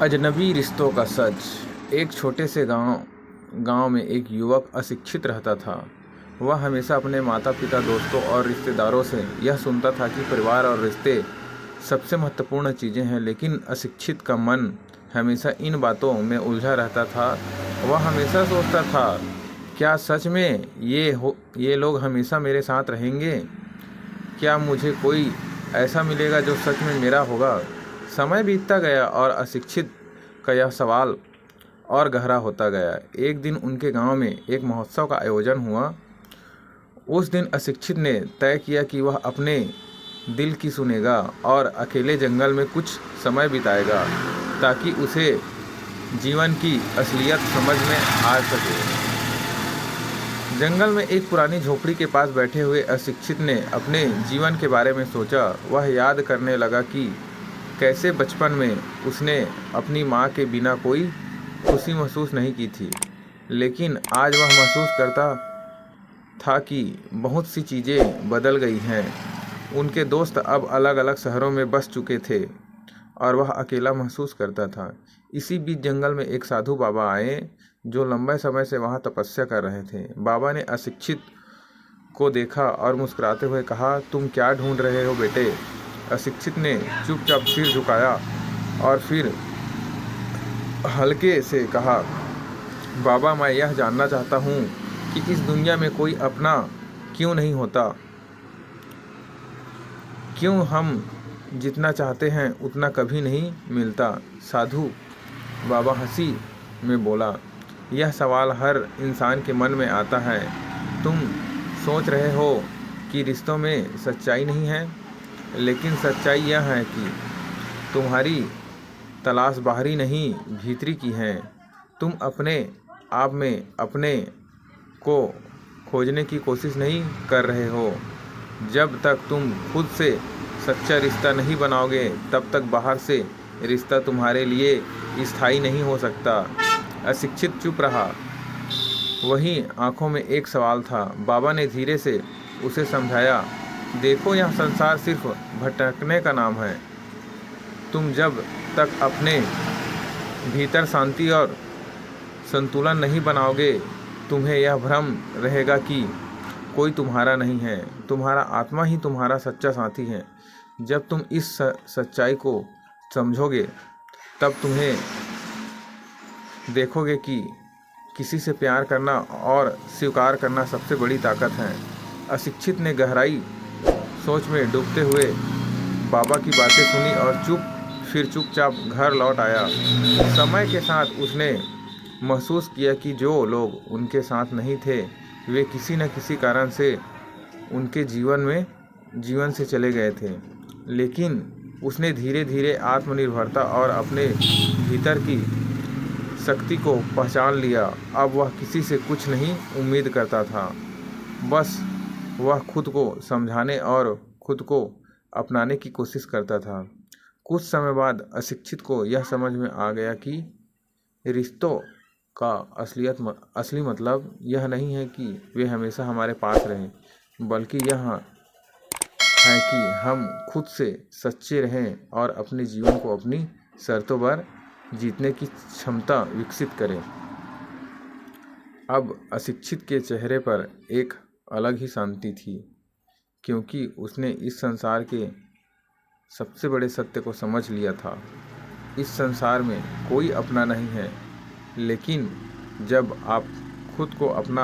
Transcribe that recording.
अजनबी रिश्तों का सच। एक छोटे से गांव में एक युवक अशिक्षित रहता था। वह हमेशा अपने माता पिता, दोस्तों और रिश्तेदारों से यह सुनता था कि परिवार और रिश्ते सबसे महत्वपूर्ण चीज़ें हैं, लेकिन अशिक्षित का मन हमेशा इन बातों में उलझा रहता था। वह हमेशा सोचता था, क्या सच में ये लोग हमेशा मेरे साथ रहेंगे? क्या मुझे कोई ऐसा मिलेगा जो सच में मेरा होगा? समय बीतता गया और अशिक्षित का यह सवाल और गहरा होता गया। एक दिन उनके गांव में एक महोत्सव का आयोजन हुआ। उस दिन अशिक्षित ने तय किया कि वह अपने दिल की सुनेगा और अकेले जंगल में कुछ समय बिताएगा, ताकि उसे जीवन की असलियत समझ में आ सके। जंगल में एक पुरानी झोपड़ी के पास बैठे हुए अशिक्षित ने अपने जीवन के बारे में सोचा। वह याद करने लगा कि कैसे बचपन में उसने अपनी माँ के बिना कोई खुशी महसूस नहीं की थी, लेकिन आज वह महसूस करता था कि बहुत सी चीज़ें बदल गई हैं। उनके दोस्त अब अलग अलग शहरों में बस चुके थे और वह अकेला महसूस करता था। इसी बीच जंगल में एक साधु बाबा आए, जो लंबे समय से वहाँ तपस्या कर रहे थे। बाबा ने अशिक्षित को देखा और मुस्कुराते हुए कहा, तुम क्या ढूंढ रहे हो बेटे? अशिक्षित ने चुपचाप सिर झुकाया और फिर हल्के से कहा, बाबा, मैं यह जानना चाहता हूँ कि इस दुनिया में कोई अपना क्यों नहीं होता? क्यों हम जितना चाहते हैं उतना कभी नहीं मिलता? साधु बाबा हंसी में बोला, यह सवाल हर इंसान के मन में आता है। तुम सोच रहे हो कि रिश्तों में सच्चाई नहीं है, लेकिन सच्चाई यह है कि तुम्हारी तलाश बाहरी नहीं, भीतरी की है। तुम अपने आप में अपने को खोजने की कोशिश नहीं कर रहे हो। जब तक तुम खुद से सच्चा रिश्ता नहीं बनाओगे, तब तक बाहर से रिश्ता तुम्हारे लिए स्थायी नहीं हो सकता। अशिक्षित चुप रहा। वहीं आंखों में एक सवाल था। बाबा ने धीरे से उसे समझाया, देखो, यह संसार सिर्फ भटकने का नाम है। तुम जब तक अपने भीतर शांति और संतुलन नहीं बनाओगे, तुम्हें यह भ्रम रहेगा कि कोई तुम्हारा नहीं है। तुम्हारा आत्मा ही तुम्हारा सच्चा साथी है। जब तुम इस सच्चाई को समझोगे, तब तुम्हें देखोगे कि किसी से प्यार करना और स्वीकार करना सबसे बड़ी ताकत है। अशिक्षित ने गहराई सोच में डूबते हुए बाबा की बातें सुनी और फिर चुपचाप घर लौट आया। समय के साथ उसने महसूस किया कि जो लोग उनके साथ नहीं थे, वे किसी न किसी कारण से उनके जीवन से चले गए थे। लेकिन उसने धीरे धीरे आत्मनिर्भरता और अपने भीतर की शक्ति को पहचान लिया। अब वह किसी से कुछ नहीं उम्मीद करता था, बस वह खुद को समझाने और खुद को अपनाने की कोशिश करता था। कुछ समय बाद अशिक्षित को यह समझ में आ गया कि रिश्तों का असली मतलब यह नहीं है कि वे हमेशा हमारे पास रहें, बल्कि यह है कि हम खुद से सच्चे रहें और अपने जीवन को अपनी शर्तों पर जीतने की क्षमता विकसित करें। अब अशिक्षित के चेहरे पर एक अलग ही शांति थी, क्योंकि उसने इस संसार के सबसे बड़े सत्य को समझ लिया था। इस संसार में कोई अपना नहीं है, लेकिन जब आप खुद को अपना